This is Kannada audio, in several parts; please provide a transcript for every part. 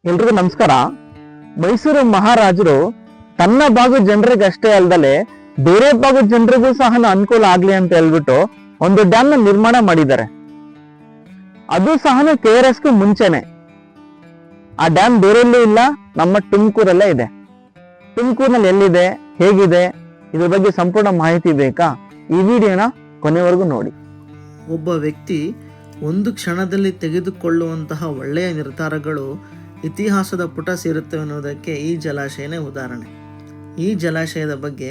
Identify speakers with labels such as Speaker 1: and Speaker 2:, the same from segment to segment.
Speaker 1: ಎಲ್ರಿಗೂ ನಮಸ್ಕಾರ. ಮೈಸೂರು ಮಹಾರಾಜರು ತನ್ನ ಭಾಗದ ಜನರಿಗೆ ಅಷ್ಟೇ ಅಲ್ದಲೆ ಬೇರೆ ಭಾಗದ ಜನರಿಗೂ ಸಹ ಅನುಕೂಲ ಆಗ್ಲಿ ಅಂತ ಹೇಳ್ಬಿಟ್ಟು ಒಂದು ಡ್ಯಾಮ್ ನ ನಿರ್ಮಾಣ ಮಾಡಿದ್ದಾರೆ. ಅದು ಸಹ KRS ಮುಂಚೆನೆ. ಆ ಡ್ಯಾಮ್ ಬೇರೆಲ್ಲೂ ಇಲ್ಲ, ನಮ್ಮ ತುಮಕೂರಲ್ಲೇ ಇದೆ. ತುಮಕೂರಿನಲ್ಲಿ ಎಲ್ಲಿದೆ, ಹೇಗಿದೆ, ಇದ್ರ ಬಗ್ಗೆ ಸಂಪೂರ್ಣ ಮಾಹಿತಿ ಬೇಕಾ? ಈ ವಿಡಿಯೋನ ಕೊನೆವರೆಗೂ ನೋಡಿ.
Speaker 2: ಒಬ್ಬ ವ್ಯಕ್ತಿ ಒಂದು ಕ್ಷಣದಲ್ಲಿ ತೆಗೆದುಕೊಳ್ಳುವಂತಹ ಒಳ್ಳೆಯ ನಿರ್ಧಾರಗಳು ಇತಿಹಾಸದ ಪುಟ ಸೇರುತ್ತವೆ ಅನ್ನೋದಕ್ಕೆ ಈ ಜಲಾಶಯನೇ ಉದಾಹರಣೆ. ಈ ಜಲಾಶಯದ ಬಗ್ಗೆ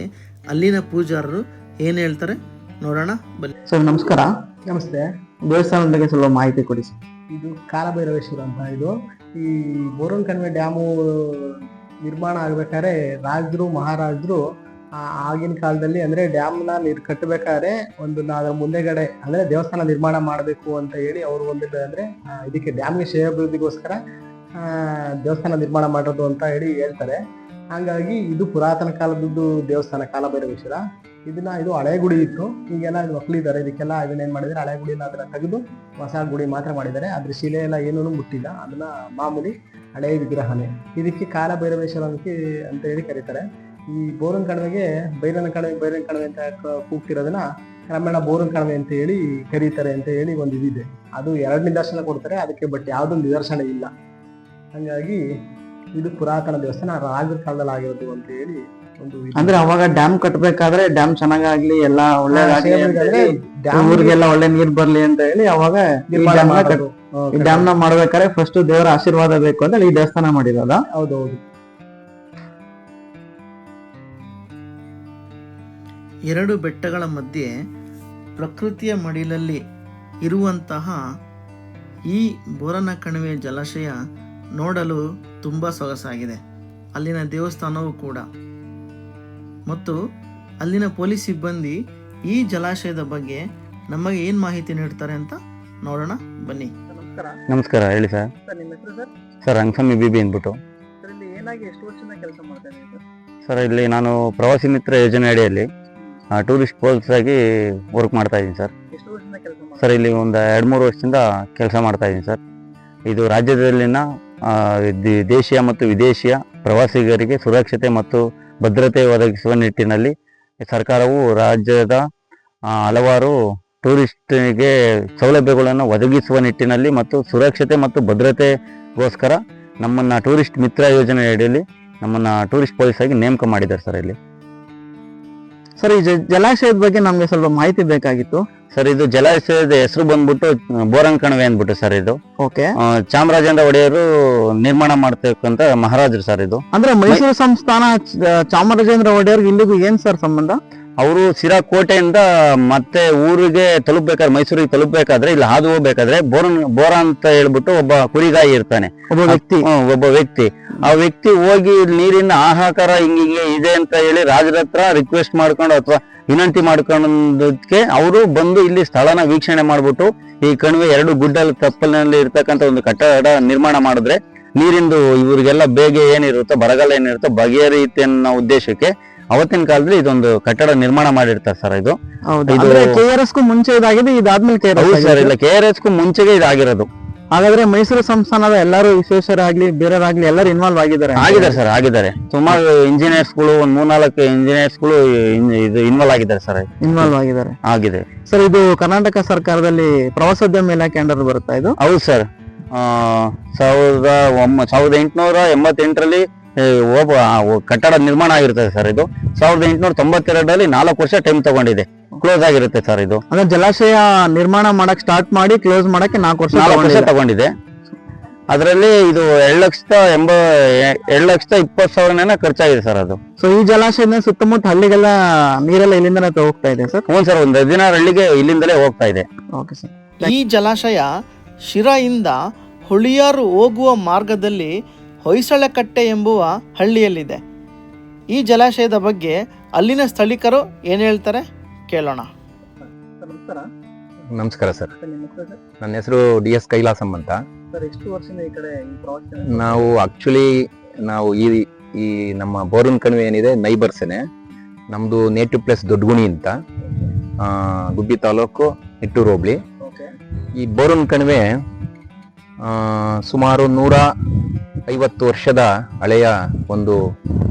Speaker 2: ಅಲ್ಲಿನ ಪೂಜಾರರು ಏನು ಹೇಳ್ತಾರೆ ನೋಡೋಣ ಬನ್ನಿ.
Speaker 1: ಸರ್ ನಮಸ್ಕಾರ.
Speaker 3: ನಮಸ್ತೆ.
Speaker 1: ದೇವಸ್ಥಾನದ ಬಗ್ಗೆ ಸ್ವಲ್ಪ ಮಾಹಿತಿ ಕೊಡಿ ಸರ್.
Speaker 3: ಇದು ಕಾಲಭೈರವೇಶ್ವರ ಅಂತ. ಇದು ಈ ಬೋರನ್ ಕಣಿವೆ ಡ್ಯಾಮು ನಿರ್ಮಾಣ ಆಗ್ಬೇಕಾದ್ರೆ ರಾಜರು ಮಹಾರಾಜರು ಆಗಿನ ಕಾಲದಲ್ಲಿ ಅಂದ್ರೆ ಡ್ಯಾಮ್ನ ನೀರು ಕಟ್ಟಬೇಕಾದ್ರೆ ಅದರ ಮುಂದೆಗಡೆ ಅಂದ್ರೆ ದೇವಸ್ಥಾನ ನಿರ್ಮಾಣ ಮಾಡಬೇಕು ಅಂತ ಹೇಳಿ ಅವರು ಅಂದ್ರೆ ಇದಕ್ಕೆ ಡ್ಯಾಮ್ಗೆ ಶ್ರೇಯಾಭಿವೃದ್ಧಿಗೋಸ್ಕರ ದೇವಸ್ಥಾನ ನಿರ್ಮಾಣ ಮಾಡೋದು ಅಂತ ಹೇಳ್ತಾರೆ. ಹಾಗಾಗಿ ಇದು ಪುರಾತನ ಕಾಲದ್ದು ದೇವಸ್ಥಾನ ಕಾಲಭೈರವೇಶ್ವರ. ಇದು ಹಳೆ ಗುಡಿ ಇತ್ತು, ಈಗೆಲ್ಲ ಮಕ್ಕಳಿದ್ದಾರೆ. ಇದಕ್ಕೆಲ್ಲ ಇದನ್ನೇನು ಮಾಡಿದ್ದಾರೆ, ಹಳೆ ಗುಡಿನ ಅದನ್ನ ತೆಗೆದು ಹೊಸ ಗುಡಿ ಮಾತ್ರ ಮಾಡಿದ್ದಾರೆ. ಅದ್ರ ಶಿಲೆ ಎಲ್ಲ ಏನೂ ಮುಟ್ಟಿಲ್ಲ, ಅದನ್ನ ಮಾಮೂಲಿ ಹಳೆಯ ವಿಗ್ರಹನೇ. ಇದಕ್ಕೆ ಕಾಲಭೈರವೇಶ್ವರ ಅಂತ ಹೇಳಿ ಕರೀತಾರೆ. ಈ ಬೋರನ್ ಕಣಿವೆಗೆ ಬೈರನ ಕಣಿವೆ ಅಂತ ಕೂಗ್ತಿರೋದನ್ನ ಕ್ರಮೇಣ ಬೋರನ್ ಕಣಿವೆ ಅಂತ ಹೇಳಿ ಕರೀತಾರೆ ಅಂತ ಹೇಳಿ ಒಂದು ಇದಿದೆ. ಅದು 2 ನಿದರ್ಶನ ಕೊಡ್ತಾರೆ ಅದಕ್ಕೆ, ಬಟ್ ಯಾವ್ದು ನಿದರ್ಶನ ಇಲ್ಲ. ಹಂಗಾಗಿ ಇದು ಪುರಾತನ ದೇವಸ್ಥಾನ, ರಾಜರ ಕಾಲದಲ್ಲಿ ಆಗಿರೋದು ಅಂತ ಹೇಳಿ ಒಂದು.
Speaker 1: ಅಂದ್ರೆ ಅವಾಗ ಡ್ಯಾಮ್ ಕಟ್ಟಬೇಕಾದ್ರೆ ಡ್ಯಾಮ್ ಚೆನ್ನಾಗಾಗ್ಲಿ, ಎಲ್ಲ ಒಳ್ಳೆದಾಗ್ಲಿ, ಊರಿಗೆಲ್ಲ ಒಳ್ಳೆ ನೀರ್ ಬರ್ಲಿ ಅಂತ ಹೇಳಿ ಅವಾಗ ಈ ಡ್ಯಾಮ್ ನ ಮಾಡ್ಬೇಕಾದ್ರೆ ಫಸ್ಟ್ ದೇವರ ಆಶೀರ್ವಾದ ಬೇಕು ಅಂತ ಈ ದೇವಸ್ಥಾನ ಮಾಡಿರೋದ.
Speaker 3: ಹೌದೌದು.
Speaker 2: 2 ಬೆಟ್ಟಗಳ ಮಧ್ಯೆ ಪ್ರಕೃತಿಯ ಮಡಿಲಲ್ಲಿ ಇರುವಂತಹ ಈ ಬೋರನ ಕಣಿವೆ ಜಲಾಶಯ ನೋಡಲು ತುಂಬ ಸೊಗಸಾಗಿದೆ. ಅಲ್ಲಿನ ದೇವಸ್ಥಾನವೂ ಕೂಡ, ಮತ್ತು ಅಲ್ಲಿನ ಪೊಲೀಸ್ ಸಿಬ್ಬಂದಿ ಈ ಜಲಾಶಯದ ಬಗ್ಗೆ ನಮಗೆ ಏನು ಮಾಹಿತಿ ನೀಡ್ತಾರೆ ಅಂತ ನೋಡೋಣ ಬನ್ನಿ.
Speaker 1: ನಮಸ್ಕಾರ. ಹೇಳಿ ಸರ್.
Speaker 3: ನಿಮ್ಮ ಹೆಸರು ಸರ್?
Speaker 1: ಸರ್ ಅಂಗಸ್ವಾಮಿ ಬಿಬಿ ಅಂದ್ಬಿಟ್ಟು.
Speaker 3: ಸರ್, ಇಲ್ಲಿ ಏನಾಗಿ ಎಷ್ಟು ವರ್ಷದಿಂದ ಕೆಲಸ ಮಾಡ್ತಾ ಇದ್ದೀರಿ
Speaker 1: ಸರ್? ಇಲ್ಲಿ ನಾನು ಪ್ರವಾಸಿ ಮಿತ್ರ ಯೋಜನೆ ಅಡಿಯಲ್ಲಿ ಟೂರಿಸ್ಟ್ ಪೋಲ್ಸ್ ಆಗಿ ವರ್ಕ್ ಮಾಡ್ತಾ ಇದ್ದೀನಿ ಸರ್.
Speaker 3: ಎಷ್ಟು ವರ್ಷದಿಂದ ಕೆಲಸ ಮಾಡ್ತಾ?
Speaker 1: ಸರ್ ಇಲ್ಲಿ ಒಂದು 2-3 ವರ್ಷದಿಂದ ಕೆಲಸ ಮಾಡ್ತಾ ಇದ್ದೀನಿ ಸರ್. ಇದು ರಾಜ್ಯದಲ್ಲಿನ ದೇಶೀಯ ಮತ್ತು ವಿದೇಶಿಯ ಪ್ರವಾಸಿಗರಿಗೆ ಸುರಕ್ಷತೆ ಮತ್ತು ಭದ್ರತೆ ಒದಗಿಸುವ ನಿಟ್ಟಿನಲ್ಲಿ ಸರ್ಕಾರವು ರಾಜ್ಯದ ಹಲವಾರು ಟೂರಿಸ್ಟ್ಗೆ ಸೌಲಭ್ಯಗಳನ್ನು ಒದಗಿಸುವ ನಿಟ್ಟಿನಲ್ಲಿ ಮತ್ತು ಸುರಕ್ಷತೆ ಮತ್ತು ಭದ್ರತೆಗೋಸ್ಕರ ನಮ್ಮನ್ನು ಟೂರಿಸ್ಟ್ ಮಿತ್ರ ಯೋಜನೆ ಅಡಿಯಲ್ಲಿ ನಮ್ಮನ್ನು ಟೂರಿಸ್ಟ್ ಪೊಲೀಸ್ ಆಗಿ ನೇಮಕ ಮಾಡಿದ್ದಾರೆ ಸರ್. ಇಲ್ಲಿ ಸರ್ ಈ ಜಲಾಶಯದ ಬಗ್ಗೆ ನಮಗೆ ಸ್ವಲ್ಪ ಮಾಹಿತಿ ಬೇಕಾಗಿತ್ತು ಸರ್. ಇದು ಜಲಾಶಯದ ಹೆಸರು ಬಂದ್ಬಿಟ್ಟು ಬೋರನ್ ಕಣಿವೆ ಅಂದ್ಬಿಟ್ಟು ಸರ್. ಇದು ಓಕೆ, ಚಾಮರಾಜೇಂದ್ರ ಒಡೆಯರು ನಿರ್ಮಾಣ ಮಾಡ್ತಕ್ಕಂತ ಮಹಾರಾಜರು ಸರ್. ಇದು ಅಂದ್ರೆ ಮೈಸೂರು ಸಂಸ್ಥಾನ ಚಾಮರಾಜೇಂದ್ರ ಒಡೆಯರ್ಗೆ ಇಲ್ಲಿಗೂ ಏನ್ ಸರ್ ಸಂಬಂಧ? ಅವರು ಸಿರಾ ಕೋಟೆಯಿಂದ ಮತ್ತೆ ಊರಿಗೆ ತಲುಪಬೇಕಾದ್ರೆ, ಮೈಸೂರಿಗೆ ತಲುಪಬೇಕಾದ್ರೆ ಇಲ್ಲಿ ಹಾದು ಹೋಗ್ಬೇಕಾದ್ರೆ ಬೋರ ಅಂತ ಹೇಳ್ಬಿಟ್ಟು ಒಬ್ಬ ಕುರಿಗಾಯಿ ಇರ್ತಾನೆ, ಒಬ್ಬ ವ್ಯಕ್ತಿ. ಆ ವ್ಯಕ್ತಿ ಹೋಗಿ ನೀರಿನ ಹಾಹಾಕಾರ ಹಿಂಗಿಗೆ ಇದೆ ಅಂತ ಹೇಳಿ ರಾಜರ ಹತ್ರ ರಿಕ್ವೆಸ್ಟ್ ಮಾಡ್ಕೊಂಡು ಅಥವಾ ವಿನಂತಿ ಮಾಡ್ಕೊಂಡಕ್ಕೆ ಅವರು ಬಂದು ಇಲ್ಲಿ ಸ್ಥಳನ ವೀಕ್ಷಣೆ ಮಾಡ್ಬಿಟ್ಟು ಈ ಕಣಿವೆ 2 ಗುಡ್ಡಲ್ ತಪ್ಪಲಿನಲ್ಲಿ ಇರ್ತಕ್ಕಂಥ ಒಂದು ಕಟ್ಟಡ ನಿರ್ಮಾಣ ಮಾಡಿದ್ರೆ ನೀರಿಂದು ಇವ್ರಿಗೆಲ್ಲ ಬೇಗ ಏನಿರುತ್ತೋ, ಬರಗಾಲ ಏನಿರುತ್ತೋ ಬಗೆಹರಿಯುತ್ತೆ ಅನ್ನೋ ಉದ್ದೇಶಕ್ಕೆ ಅವತ್ತಿನ ಕಾಲದಲ್ಲಿ ಇದೊಂದು ಕಟ್ಟಡ ನಿರ್ಮಾಣ ಮಾಡಿರ್ತಾರೆ ಸರ್. ಇದು KRS ಮುಂಚೆ ಇದಾಗಿದೆ, ಇದಾದ್ಮೇಲೆ ಸರ್ ಇಲ್ಲ, KRS ಮುಂಚೆಗೆ ಇದಾಗಿರೋದು. ಹಾಗಾದ್ರೆ ಮೈಸೂರು ಸಂಸ್ಥಾನದ ಎಲ್ಲರೂ ವಿಶ್ವೇಶ್ವರಾಗ್ಲಿ ಬೇರೆಯವರಾಗ್ಲಿ ಎಲ್ಲರೂ ಇನ್ವಾಲ್ವ್ ಆಗಿದ್ದಾರೆ ಸರ್. ಆಗಿದ್ದಾರೆ. ಸುಮಾರು ಇಂಜಿನಿಯರ್ಸ್ಗಳು, ಒಂದು 3-4 ಇಂಜಿನಿಯರ್ಸ್ಗಳು ಇದು ಇನ್ವಾಲ್ವ್ ಆಗಿದ್ದಾರೆ ಸರ್. ಆಗಿದೆ ಸರ್. ಇದು ಕರ್ನಾಟಕ ಸರ್ಕಾರದಲ್ಲಿ ಪ್ರವಾಸೋದ್ಯಮ ಇಲಾಖೆ ಅಂಡರ್ ಬರುತ್ತಾ ಇದು? ಹೌದು ಸರ್. 1888ರಲ್ಲಿ ಕಟ್ಟಡ ನಿರ್ಮಾಣ ಆಗಿರ್ತದೆ ಸರ್. ಇದು 1892ರಲ್ಲಿ 4 ವರ್ಷ ಟೈಮ್ ತಗೊಂಡಿದೆ, ಕ್ಲೋಸ್ ಆಗಿರುತ್ತೆ ಸರ್. ಇದು ಅಂದ್ರೆ ಜಲಾಶಯ ನಿರ್ಮಾಣ ಮಾಡಕ್ ಸ್ಟಾರ್ಟ್ ಮಾಡಿ ಕ್ಲೋಸ್ ಮಾಡಕ್ಕೆ 4 ವರ್ಷ ತಗೊಂಡಿದೆ. ಅದರಲ್ಲಿ ಇದು 2,20,000 ಖರ್ಚಾಗಿದೆ ಸರ್. ಅದು ಸೊ ಈ ಜಲಾಶಯದ ಸುತ್ತಮುತ್ತ ಹಳ್ಳಿಗೆಲ್ಲ ನೀರೆಲ್ಲ ಇಲ್ಲಿಂದಲೇ ಹೋಗ್ತಾ ಇದೆ ಸರ್? ಹ್ಞೂ ಸರ್, ಒಂದು 16 ಹಳ್ಳಿಗೆ ಇಲ್ಲಿಂದಲೇ ಹೋಗ್ತಾ ಇದೆ. Okay sir.
Speaker 2: ಈ ಜಲಾಶಯ ಶಿರಾಯಿಂದ ಹುಳಿಯಾರು ಹೋಗುವ ಮಾರ್ಗದಲ್ಲಿ ಹೊಯ್ಸಳಕಟ್ಟೆ ಎಂಬುವ ಹಳ್ಳಿಯಲ್ಲಿದೆ. ಈ ಜಲಾಶಯದ ಬಗ್ಗೆ ಅಲ್ಲಿನ ಸ್ಥಳೀಕರು ಏನು ಹೇಳ್ತಾರೆ ಕೇಳೋಣ.
Speaker 4: ನಮಸ್ಕಾರ ಸರ್. ನನ್ನ ಹೆಸರು DS ಕೈಲಾಸಂ ಅಂತ.
Speaker 3: ಎಷ್ಟು ವರ್ಷದಿಂದ ಈ ಕಡೆ
Speaker 4: ನಾವು ಈ ನಮ್ಮ ಬೋರನ್ ಕಣಿವೆ ಏನಿದೆ ನೈಬರ್ಸೇನೆ. ನಮ್ದು ನೇಟಿವ್ ಪ್ಲೇಸ್ ದೊಡ್ಡಗುಣಿ ಅಂತ, ಗುಬ್ಬಿ ತಾಲೂಕು, ನಿಟ್ಟೂರು ಹೋಬಳಿ. ಈ ಬೋರನ್ ಕಣಿವೆ ಸುಮಾರು 50 ವರ್ಷದ ಹಳೆಯ ಒಂದು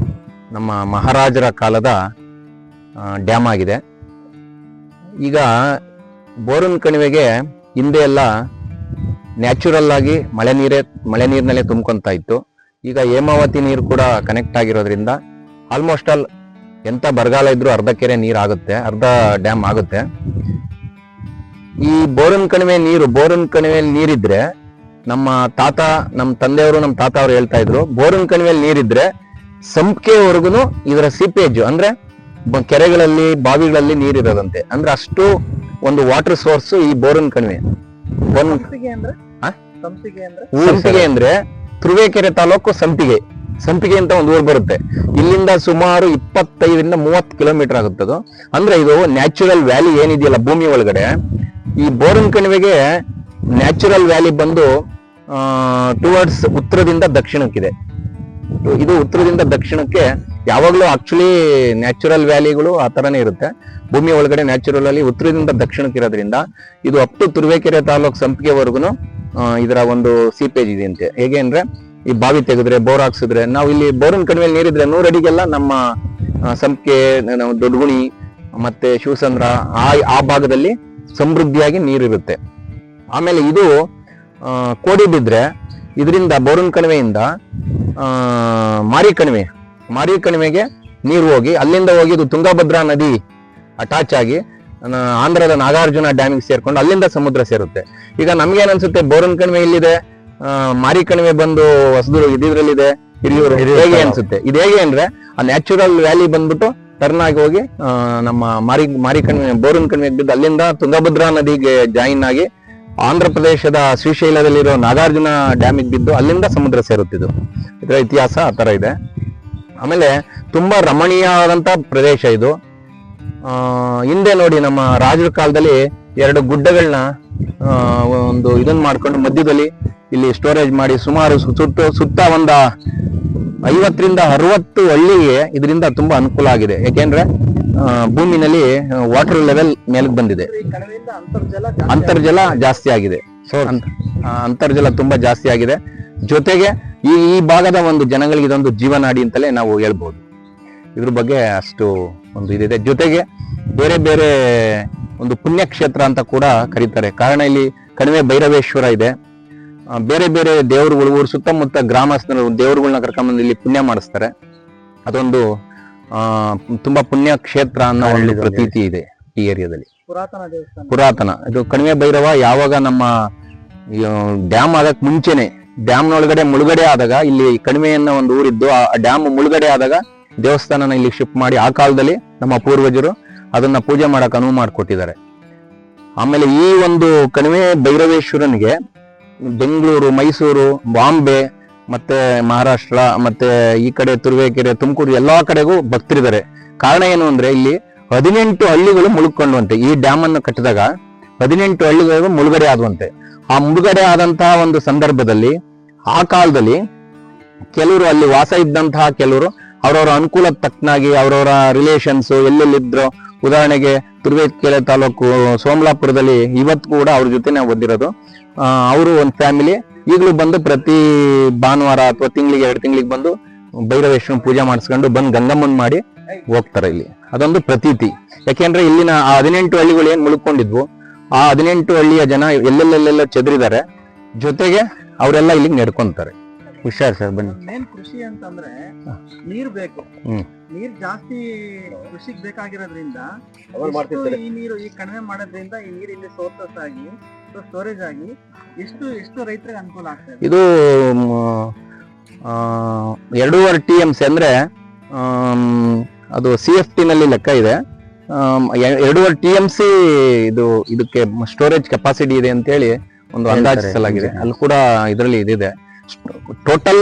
Speaker 4: ನಮ್ಮ ಮಹಾರಾಜರ ಕಾಲದ ಡ್ಯಾಮ್ ಆಗಿದೆ. ಈಗ ಬೋರನ್ ಕಣಿವೆಗೆ ಹಿಂದೆ ಎಲ್ಲ ನ್ಯಾಚುರಲ್ ಆಗಿ ಮಳೆ ನೀರಿನಲ್ಲೇ ತುಂಬ್ಕೊಂತ ಇತ್ತು. ಈಗ ಹೇಮಾವತಿ ನೀರು ಕೂಡ ಕನೆಕ್ಟ್ ಆಗಿರೋದ್ರಿಂದ ಆಲ್ಮೋಸ್ಟ್ ಆಲ್ ಎಂತ ಬರಗಾಲ ಇದ್ರೂ ಅರ್ಧ ಕೆರೆ ನೀರು ಆಗುತ್ತೆ, ಅರ್ಧ ಡ್ಯಾಮ್ ಆಗುತ್ತೆ. ಈ ಬೋರನ್ ಕಣಿವೆಯಲ್ಲಿ ನೀರಿದ್ರೆ ನಮ್ಮ ತಂದೆಯವರು ನಮ್ಮ ತಾತ ಅವರು ಹೇಳ್ತಾ ಇದ್ರು, ಬೋರನ್ ಕಣಿವೆಯಲ್ಲಿ ನೀರಿದ್ರೆ ಸಂಪಿಗೆವರೆಗೂ ಇದರ ಸೀಪೇಜ್ ಅಂದ್ರೆ ಕೆರೆಗಳಲ್ಲಿ ಬಾವಿಗಳಲ್ಲಿ ನೀರಿರೋದಂತೆ. ಅಂದ್ರೆ ಅಷ್ಟು ಒಂದು ವಾಟರ್ ಸೋರ್ಸ್ ಈ ಬೋರನ್ ಕಣಿವೆ. ಸಂಪಿಗೆ ಅಂದ್ರೆ ತುರುವೇಕೆರೆ ತಾಲೂಕು ಸಂಪಿಗೆ ಅಂತ ಒಂದು ಊರು ಬರುತ್ತೆ. ಇಲ್ಲಿಂದ ಸುಮಾರು 25ರಿಂದ 30 ಕಿಲೋಮೀಟರ್ ಆಗುತ್ತದು. ಅಂದ್ರೆ ಇದು ನ್ಯಾಚುರಲ್ ವ್ಯಾಲಿ ಏನಿದೆಯಲ್ಲ ಭೂಮಿ ಒಳಗಡೆ, ಈ ಬೋರನ್ ಕಣಿವೆಗೆ ನ್ಯಾಚುರಲ್ ವ್ಯಾಲಿ ಬಂದು ಟುವರ್ಡ್ಸ್ ಉತ್ತರದಿಂದ ದಕ್ಷಿಣಕ್ಕಿದೆ. ಇದು ಉತ್ತರದಿಂದ ದಕ್ಷಿಣಕ್ಕೆ ಯಾವಾಗ್ಲೂ ಆಕ್ಚುಲಿ ನ್ಯಾಚುರಲ್ ವ್ಯಾಲಿಗಳು ಆ ತರನೇ ಇರುತ್ತೆ. ಭೂಮಿ ಒಳಗಡೆ ನ್ಯಾಚುರಲ್ ಅಲ್ಲಿ ಉತ್ತರದಿಂದ ದಕ್ಷಿಣಕ್ಕೆ ಇರೋದ್ರಿಂದ ಇದು ಅಪ್ ಟು ತುರುವೇಕೆರೆ ತಾಲೂಕು ಸಂಪಿಗೆವರೆಗೂ ಇದರ ಒಂದು ಸೀಪೇಜ್ ಇದೆ ಅಂತೆ. ಹೇಗೆ ಅಂದ್ರೆ ಈ ಬಾವಿ ತೆಗೆದ್ರೆ ಬೋರ್ ಹಾಕ್ಸಿದ್ರೆ ನಾವು ಇಲ್ಲಿ ಬೋರನ್ ಕಣಿವೆಯಲ್ಲಿ ನೀರಿದ್ರೆ 100 ಅಡಿಗೆಲ್ಲ ನಮ್ಮ ಸಂಪಿಗೆ, ದೊಡ್ಡಗುಣಿ ಮತ್ತೆ ಶಿವಸಂದ್ರ ಆ ಭಾಗದಲ್ಲಿ ಸಮೃದ್ಧಿಯಾಗಿ ನೀರಿರುತ್ತೆ. ಆಮೇಲೆ ಇದು ಕೋಡಿ ಬಿದ್ರೆ ಇದರಿಂದ ಬೋರನ್ ಕಣಿವೆಯಿಂದ ಮಾರಿ ಕಣಿವೆಗೆ ನೀರು ಹೋಗಿ ಅಲ್ಲಿಂದ ಹೋಗಿ ಇದು ತುಂಗಭದ್ರಾ ನದಿ ಅಟ್ಯಾಚ್ ಆಗಿ ಆಂಧ್ರದ ನಾಗಾರ್ಜುನ ಡ್ಯಾಮಿಗೆ ಸೇರ್ಕೊಂಡು ಅಲ್ಲಿಂದ ಸಮುದ್ರ ಸೇರುತ್ತೆ. ಈಗ ನಮ್ಗೆ ಏನ್ಸುತ್ತೆ, ಬೋರನ್ ಕಣಿವೆ ಇಲ್ಲಿದೆ, ಮಾರಿ ಕಣಿವೆ ಬಂದು ಹೊಸದೂರು ಇದ್ರಲ್ಲಿದೆ, ಹೇಗೆ ಅನ್ಸುತ್ತೆ. ಇದು ಹೇಗೆ ಅಂದ್ರೆ ಆ ನ್ಯಾಚುರಲ್ ವ್ಯಾಲಿ ಬಂದ್ಬಿಟ್ಟು ಟರ್ನ್ ಆಗಿ ಹೋಗಿ ನಮ್ಮ ಮಾರಿ ಕಣಿವೆ ಬೋರನ್ ಕಣಿವೆಗೆ ಬಿದ್ದು ಅಲ್ಲಿಂದ ತುಂಗಭದ್ರಾ ನದಿಗೆ ಜಾಯಿನ್ ಆಗಿ ಆಂಧ್ರ ಪ್ರದೇಶದ ಶ್ರೀಶೈಲದಲ್ಲಿರೋ ನಾಗಾರ್ಜುನ ಡ್ಯಾಮಿಗೆ ಬಿದ್ದು ಅಲ್ಲಿಂದ ಸಮುದ್ರ ಸೇರುತ್ತಿದ್ದು. ಇದರ ಇತಿಹಾಸ ಆ ತರ ಇದೆ. ಆಮೇಲೆ ತುಂಬಾ ರಮಣೀಯವಾದಂತ ಪ್ರದೇಶ ಇದು. ಹಿಂದೆ ನೋಡಿ ನಮ್ಮ ರಾಜರ ಕಾಲದಲ್ಲಿ 2 ಗುಡ್ಡಗಳನ್ನ ಒಂದು ಇದನ್ನ ಮಾಡ್ಕೊಂಡು ಮಧ್ಯದಲ್ಲಿ ಇಲ್ಲಿ ಸ್ಟೋರೇಜ್ ಮಾಡಿ ಸುಮಾರು ಸುತ್ತ ಒಂದು 50ರಿಂದ 60 ಹಳ್ಳಿಗೆ ಇದರಿಂದ ತುಂಬಾ ಅನುಕೂಲ ಆಗಿದೆ. ಯಾಕೆಂದ್ರೆ ಭೂಮಿನಲ್ಲಿ ವಾಟರ್ ಲೆವೆಲ್ ಮೇಲಕ್ಕೆ ಬಂದಿದೆ, ಅಂತರ್ಜಲ ಜಾಸ್ತಿ ಆಗಿದೆ. ಅಂತರ್ಜಲ ತುಂಬಾ ಜಾಸ್ತಿ ಆಗಿದೆ. ಜೊತೆಗೆ ಈ ಭಾಗದ ಒಂದು ಜನಗಳಿಗೆ ಇದೊಂದು ಜೀವನಾಡಿ ಅಂತಲೇ ನಾವು ಹೇಳ್ಬೋದು. ಇದ್ರ ಬಗ್ಗೆ ಅಷ್ಟು ಒಂದು ಇದಿದೆ. ಜೊತೆಗೆ ಬೇರೆ ಬೇರೆ ಒಂದು ಪುಣ್ಯಕ್ಷೇತ್ರ ಅಂತ ಕೂಡ ಕರೀತಾರೆ. ಕಾರಣ ಇಲ್ಲಿ ಕಣಿವೆ ಭೈರವೇಶ್ವರ ಇದೆ. ಬೇರೆ ಬೇರೆ ದೇವರುಗಳು ಊರು ಸುತ್ತಮುತ್ತ ಗ್ರಾಮಸ್ಥರು ದೇವರುಗಳನ್ನ ಕರ್ಕೊಂಡ್ಬಂದು ಇಲ್ಲಿ ಪುಣ್ಯ ಮಾಡಿಸ್ತಾರೆ. ಅದೊಂದು ತುಂಬಾ ಪುಣ್ಯ ಕ್ಷೇತ್ರ ಅನ್ನೋ ಒಂದು ಪ್ರತೀತಿ ಇದೆ ಈ ಏರಿಯಾದಲ್ಲಿ. ಪುರಾತನ ಇದು ಕಣಿವೆ ಭೈರವ ಯಾವಾಗ ನಮ್ಮ ಡ್ಯಾಮ್ ಆಗಕ್ ಮುಂಚೆನೆ ಡ್ಯಾಮ್ನೊಳಗಡೆ ಮುಳುಗಡೆ ಆದಾಗ ಇಲ್ಲಿ ಕಣಿವೆಯನ್ನ ಒಂದು ಊರಿದ್ದು, ಆ ಡ್ಯಾಮ್ ಮುಳುಗಡೆ ಆದಾಗ ದೇವಸ್ಥಾನನ ಇಲ್ಲಿ ಶಿಫ್ಟ್ ಮಾಡಿ ಆ ಕಾಲದಲ್ಲಿ ನಮ್ಮ ಪೂರ್ವಜರು ಅದನ್ನ ಪೂಜೆ ಮಾಡಕ್ ಅನುವು ಮಾಡಿಕೊಟ್ಟಿದ್ದಾರೆ. ಆಮೇಲೆ ಈ ಒಂದು ಕಣಿವೆ ಭೈರವೇಶ್ವರನಿಗೆ ಬೆಂಗಳೂರು, ಮೈಸೂರು, ಬಾಂಬೆ ಮತ್ತೆ ಮಹಾರಾಷ್ಟ್ರ ಮತ್ತೆ ಈ ಕಡೆ ತುರುವೇಕೆರೆ, ತುಮಕೂರು ಎಲ್ಲಾ ಕಡೆಗೂ ಭಕ್ತರಿದ್ದಾರೆ. ಕಾರಣ ಏನು ಅಂದ್ರೆ ಇಲ್ಲಿ 18 ಹಳ್ಳಿಗಳು ಮುಳುಗ್ಕೊಂಡುವಂತೆ. ಈ ಡ್ಯಾಮ್ ಅನ್ನು ಕಟ್ಟಿದಾಗ 18 ಹಳ್ಳಿಗಳಿಗೂ ಮುಳುಗಡೆ ಆದುವಂತೆ. ಆ ಮುಳುಗಡೆ ಆದಂತಹ ಒಂದು ಸಂದರ್ಭದಲ್ಲಿ ಆ ಕಾಲದಲ್ಲಿ ಕೆಲವರು ಅಲ್ಲಿ ವಾಸ ಇದ್ದಂತಹ ಕೆಲವರು ಅವರವರ ಅನುಕೂಲ ತಕ್ಕನಾಗಿ ಅವರವರ ರಿಲೇಷನ್ಸ್ ಎಲ್ಲೆಲ್ಲಿದ್ರು, ಉದಾಹರಣೆಗೆ ತುರುವೇಕೆರೆ ತಾಲೂಕು ಸೋಮಲಾಪುರದಲ್ಲಿ ಇವತ್ತು ಕೂಡ ಅವ್ರ ಜೊತೆ ನಾವು ಓದಿರೋದು. ಅವರು ಒಂದು ಫ್ಯಾಮಿಲಿ ಈಗಲೂ ಬಂದು ಪ್ರತಿ ಭಾನುವಾರ ಅಥವಾ ತಿಂಗಳಿಗೆ 2 ತಿಂಗಳಿಗೆ ಬಂದು ಭೈರವೇಶ್ವರನ ಪೂಜೆ ಮಾಡಿಸ್ಕೊಂಡು ಬಂದು ಗಂಗಮ್ಮನ್ ಮಾಡಿ ಹೋಗ್ತಾರೆ. ಇಲ್ಲಿ ಅದೊಂದು ಪ್ರತೀತಿ. ಯಾಕೆಂದ್ರೆ ಇಲ್ಲಿನ ಆ 18 ಹಳ್ಳಿಗಳು ಏನ್ ಮುಳುಕೊಂಡಿದ್ವು, ಆ 18 ಹಳ್ಳಿಯ ಜನ ಎಲ್ಲೆಲ್ಲೆಲ್ಲ ಚೆದರಿದ್ದಾರೆ. ಜೊತೆಗೆ ಅವರೆಲ್ಲ ಇಲ್ಲಿಗೆ ನಡ್ಕೊಂತಾರೆ. ಹುಷಾರ್ ಸರ್, ಬನ್ನಿ.
Speaker 3: ಮೇನ್ ಕೃಷಿ ಅಂತಂದ್ರೆ ನೀರ್ ಬೇಕು. ನೀರ್ ಜಾಸ್ತಿ ಕೃಷಿಗೆ ಬೇಕಾಗಿರೋದ್ರಿಂದ ಈ ನೀರು ಈ ಕಡಿಮೆ ಮಾಡೋದ್ರಿಂದ ಈ ನೀರು ಇಲ್ಲಿ ಸೋರ್ಸಸ್ ಆಗಿ ಸ್ಟೋರೇಜ್ ಆಗಿ ಎಷ್ಟು ರೈತರಿಗೆ ಅನುಕೂಲ ಆಗ್ತದೆ.
Speaker 4: ಇದು 2.5 TMC ಅಂದ್ರೆ ಅದು CFT ನಲ್ಲಿ ಲೆಕ್ಕ ಇದೆ. 2.5 TMC ಇದಕ್ಕೆ ಸ್ಟೋರೇಜ್ ಕೆಪಾಸಿಟಿ ಇದೆ ಅಂತ ಹೇಳಿ ಒಂದು ಅಂದಾಜಿಸಲಾಗಿದೆ. ಅಲ್ಲಿ ಕೂಡ ಇದರಲ್ಲಿ ಇದಿದೆ. ಟೋಟಲ್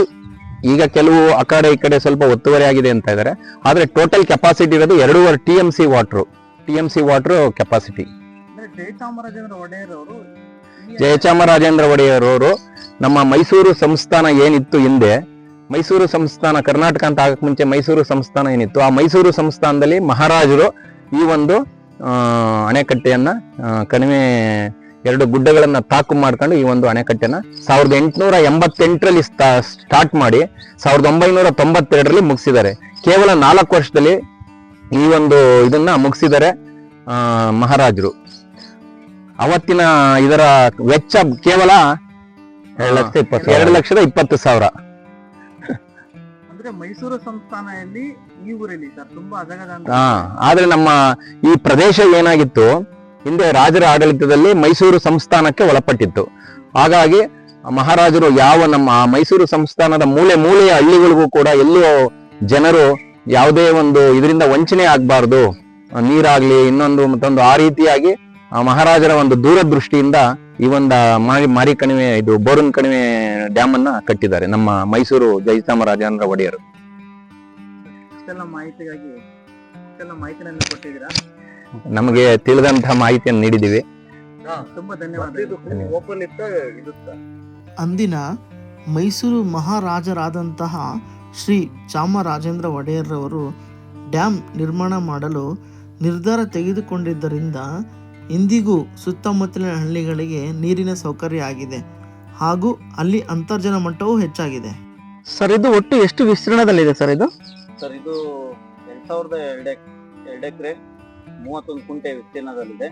Speaker 4: ಈಗ ಕೆಲವು ಆ ಕಡೆ ಈ ಕಡೆ ಸ್ವಲ್ಪ ಒತ್ತುವರಿ ಆಗಿದೆ ಅಂತ ಇದ್ದಾರೆ. ಆದ್ರೆ ಟೋಟಲ್ ಕೆಪಾಸಿಟಿ ಇರೋದು 2.5 TMC water capacity. Jayachamarajendra Wadiyar ಅವರು ನಮ್ಮ ಮೈಸೂರು ಸಂಸ್ಥಾನ ಏನಿತ್ತು ಹಿಂದೆ, ಮೈಸೂರು ಸಂಸ್ಥಾನ ಕರ್ನಾಟಕ ಅಂತ ಆಗಕ್ ಮುಂಚೆ ಮೈಸೂರು ಸಂಸ್ಥಾನ ಏನಿತ್ತು, ಆ ಮೈಸೂರು ಸಂಸ್ಥಾನದಲ್ಲಿ ಮಹಾರಾಜರು ಈ ಒಂದು ಅಣೆಕಟ್ಟೆಯನ್ನ ಕಣಿವೆ 2 ಗುಡ್ಡಗಳನ್ನ ತಾಕು ಮಾಡ್ಕೊಂಡು ಈ ಒಂದು ಅಣೆಕಟ್ಟೆನ 1888ರಲ್ಲಿ ಸ್ಟಾರ್ಟ್ ಮಾಡಿ 1992ರಲ್ಲಿ ಮುಗಿಸಿದ್ದಾರೆ. ಕೇವಲ 4 ವರ್ಷದಲ್ಲಿ ಈ ಒಂದು ಇದನ್ನ ಮುಗಿಸಿದ್ದಾರೆ ಮಹಾರಾಜರು. ಅವತ್ತಿನ ಇದರ ವೆಚ್ಚ ಕೇವಲ 2,20,000.
Speaker 3: ಅಂದ್ರೆ ಮೈಸೂರು ಸಂಸ್ಥಾನದಲ್ಲಿ ಈ ಊರಲ್ಲಿ ಸರ್ ತುಂಬಾ ಅಜಗಜ
Speaker 4: ಆದ್ರೆ ನಮ್ಮ ಈ ಪ್ರದೇಶ ಏನಾಗಿತ್ತು, ಹಿಂದೆ ರಾಜರ ಆಡಳಿತದಲ್ಲಿ ಮೈಸೂರು ಸಂಸ್ಥಾನಕ್ಕೆ ಒಳಪಟ್ಟಿತ್ತು. ಹಾಗಾಗಿ ಮಹಾರಾಜರು ನಮ್ಮ ಮೈಸೂರು ಸಂಸ್ಥಾನದ ಮೂಲೆಯ ಹಳ್ಳಿಗಳಿಗೂ ಕೂಡ ಎಲ್ಲೂ ಜನರು ಯಾವುದೇ ಒಂದು ಇದರಿಂದ ವಂಚನೆ ಆಗ್ಬಾರ್ದು, ನೀರಾಗ್ಲಿ ಇನ್ನೊಂದು ಮತ್ತೊಂದು, ಆ ರೀತಿಯಾಗಿ ಮಹಾರಾಜರ ಒಂದು ದೂರದೃಷ್ಟಿಯಿಂದ ಈ ಒಂದು ಮಾರಿ ಕಣಿವೆ, ಇದು ಬೋರನ್ ಕಣಿವೆ ಡ್ಯಾಮ್ ಅನ್ನ ಕಟ್ಟಿದ್ದಾರೆ ನಮ್ಮ ಮೈಸೂರು ಜಯಚಾಮರಾಜೇಂದ್ರ ಒಡೆಯರು.
Speaker 3: ಇಷ್ಟೆಲ್ಲ ಮಾಹಿತಿಗಾಗಿ ಇಷ್ಟೆಲ್ಲ ಮಾಹಿತಿಯನ್ನು ಕೊಟ್ಟಿದ್ದೀರಾ.
Speaker 4: ನಮಗೆ ತಿಳಿದಂತಹ ಮಾಹಿತಿಯನ್ನು ನೀಡಿದ್ದೀವಿ.
Speaker 3: ತುಂಬಾ ಧನ್ಯವಾದ.
Speaker 2: ಅಂದಿನ ಮೈಸೂರು ಮಹಾರಾಜರಾದಂತಹ ಶ್ರೀ ಚಾಮರಾಜೇಂದ್ರ ಒಡೆಯರ್ರವರು ಡ್ಯಾಮ್ ನಿರ್ಮಾಣ ಮಾಡಲು ನಿರ್ಧಾರ ತೆಗೆದುಕೊಂಡಿದ್ದರಿಂದ ಇಂದಿಗೂ ಸುತ್ತಮುತ್ತಲಿನ ಹಳ್ಳಿಗಳಿಗೆ ನೀರಿನ ಸೌಕರ್ಯ ಆಗಿದೆ ಹಾಗೂ ಅಲ್ಲಿ ಅಂತರ್ಜಲ ಮಟ್ಟವೂ ಹೆಚ್ಚಾಗಿದೆ.
Speaker 3: ಸರ್ ಇದು ಒಟ್ಟು ಎಷ್ಟು ವಿಸ್ತೀರ್ಣದಲ್ಲಿದೆ ಸರ್ ಇದು?
Speaker 5: ಸರ್ ಇದು 2,002 ಎಕರೆ 31 ಕುಂಟೆ ವಿಸ್ತೀರ್ಣದಲ್ಲಿದೆ.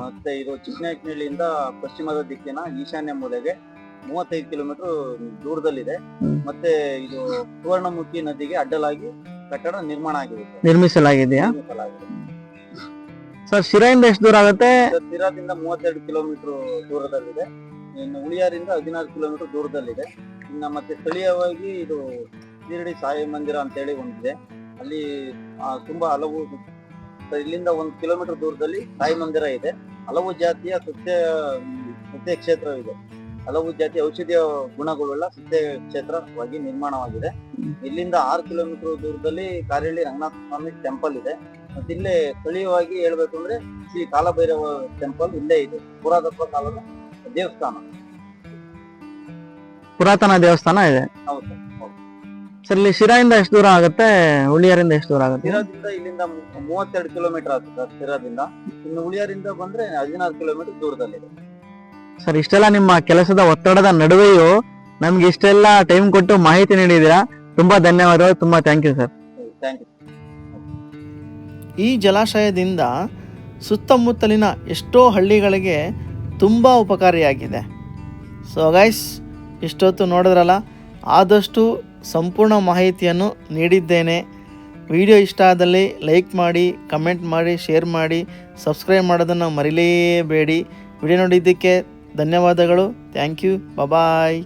Speaker 5: ಮತ್ತೆ ಇದು ಚಿಕ್ಕನಾಯಕನಹಳ್ಳಿಯಿಂದ ಪಶ್ಚಿಮದ ದಿಕ್ಕಿನ ಈಶಾನ್ಯ ಮೂಲೆಗೆ 35 ಕಿಲೋಮೀಟರ್ ದೂರದಲ್ಲಿದೆ. ಮತ್ತೆ ಇದು ಸುವರ್ಣಮುಖಿ ನದಿಗೆ ಅಡ್ಡಲಾಗಿ ಕಟ್ಟಡ ನಿರ್ಮಾಣ ಆಗಿದೆ,
Speaker 3: ನಿರ್ಮಿಸಲಾಗಿದೆಯಾ ಸರ್? ಶಿರಾಯಿಂದ ಎಷ್ಟು ದೂರ ಆಗುತ್ತೆ?
Speaker 5: ಶಿರಾದಿಂದ 32 ಕಿಲೋಮೀಟರ್ ದೂರದಲ್ಲಿದೆ. ಇನ್ನು ಉಳಿಯಾರಿಂದ 16 ಕಿಲೋಮೀಟರ್ ದೂರದಲ್ಲಿದೆ. ಇನ್ನ ಮತ್ತೆ ಸ್ಥಳೀಯವಾಗಿ ಇದು ಶಿರಡಿ ಸಾಯಿ ಮಂದಿರ ಅಂತೇಳಿ ಒಂದಿದೆ. ಅಲ್ಲಿ ತುಂಬಾ ಹಲವು, ಇಲ್ಲಿಂದ 1 ಕಿಲೋಮೀಟರ್ ದೂರದಲ್ಲಿ ಸಾಯಿ ಮಂದಿರ ಇದೆ. ಹಲವು ಜಾತಿಯ ಸಸ್ಯ ಕ್ಷೇತ್ರವಿದೆ. ಹಲವು ಜಾತಿಯ ಔಷಧೀಯ ಗುಣಗಳುಳ್ಳ ಸಸ್ಯ ಕ್ಷೇತ್ರವಾಗಿ ನಿರ್ಮಾಣವಾಗಿದೆ. ಇಲ್ಲಿಂದ 6 ಕಿಲೋಮೀಟರ್ ದೂರದಲ್ಲಿ ಕಾರಿಹಳ್ಳಿ ರಂಗನಾಥ ಸ್ವಾಮಿ ಟೆಂಪಲ್ ಇದೆ. ಮತ್ತೆ ಇಲ್ಲೇ ಸ್ಥಳೀಯವಾಗಿ ಹೇಳ್ಬೇಕು ಅಂದ್ರೆ ಶ್ರೀ ಕಾಲಭೈರವ ಟೆಂಪಲ್ ಇಲ್ಲೇ ಇದೆ. ಪುರಾತತ್ವ ಕಾಲದ ದೇವಸ್ಥಾನ,
Speaker 3: ಪುರಾತನ ದೇವಸ್ಥಾನ ಇದೆ.
Speaker 5: ಹೌದು
Speaker 3: ಸರ್ ಇಲ್ಲಿ ಶಿರಾದಿಂದ ಎಷ್ಟು ದೂರ ಆಗುತ್ತೆ, ಉಳಿಯಾರಿಂದ ಎಷ್ಟು ದೂರ ಆಗುತ್ತೆ?
Speaker 5: ಶಿರಾದಿಂದ ಇಲ್ಲಿಂದ 32 ಕಿಲೋಮೀಟರ್ ಆಗುತ್ತೆ ಶಿರಾದಿಂದ. ಇನ್ನು ಉಳಿಯಾರಿಂದ ಬಂದ್ರೆ 16 ಕಿಲೋಮೀಟರ್ ದೂರದಲ್ಲಿದೆ.
Speaker 3: ಸರ್ ಇಷ್ಟೆಲ್ಲ ನಿಮ್ಮ ಕೆಲಸದ ಒತ್ತಡದ ನಡುವೆಯೂ ನಮ್ಗೆ ಇಷ್ಟೆಲ್ಲ ಟೈಮ್ ಕೊಟ್ಟು ಮಾಹಿತಿ ನೀಡಿದ್ದೀರಾ. ತುಂಬಾ ಧನ್ಯವಾದಗಳು, ತುಂಬಾ thank you sir.
Speaker 5: Thank you.
Speaker 2: ಈ ಜಲಾಶಯದಿಂದ ಸುತ್ತಮುತ್ತಲಿನ ಎಷ್ಟೋ ಹಳ್ಳಿಗಳಿಗೆ ತುಂಬ ಉಪಕಾರಿಯಾಗಿದೆ. ಸೊ ಗೈಸ್, ಇಷ್ಟೊತ್ತು ನೋಡಿದ್ರಲ್ಲ, ಆದಷ್ಟು ಸಂಪೂರ್ಣ ಮಾಹಿತಿಯನ್ನು ನೀಡಿದ್ದೇನೆ. ವಿಡಿಯೋ ಇಷ್ಟ ಆದಲ್ಲಿ ಲೈಕ್ ಮಾಡಿ, ಕಮೆಂಟ್ ಮಾಡಿ, ಶೇರ್ ಮಾಡಿ, ಸಬ್ಸ್ಕ್ರೈಬ್ ಮಾಡೋದನ್ನು ಮರಿಲೇಬೇಡಿ. ವಿಡಿಯೋ ನೋಡಿದ್ದಕ್ಕೆ ಧನ್ಯವಾದಗಳು. Thank you. ಬಾಯ್.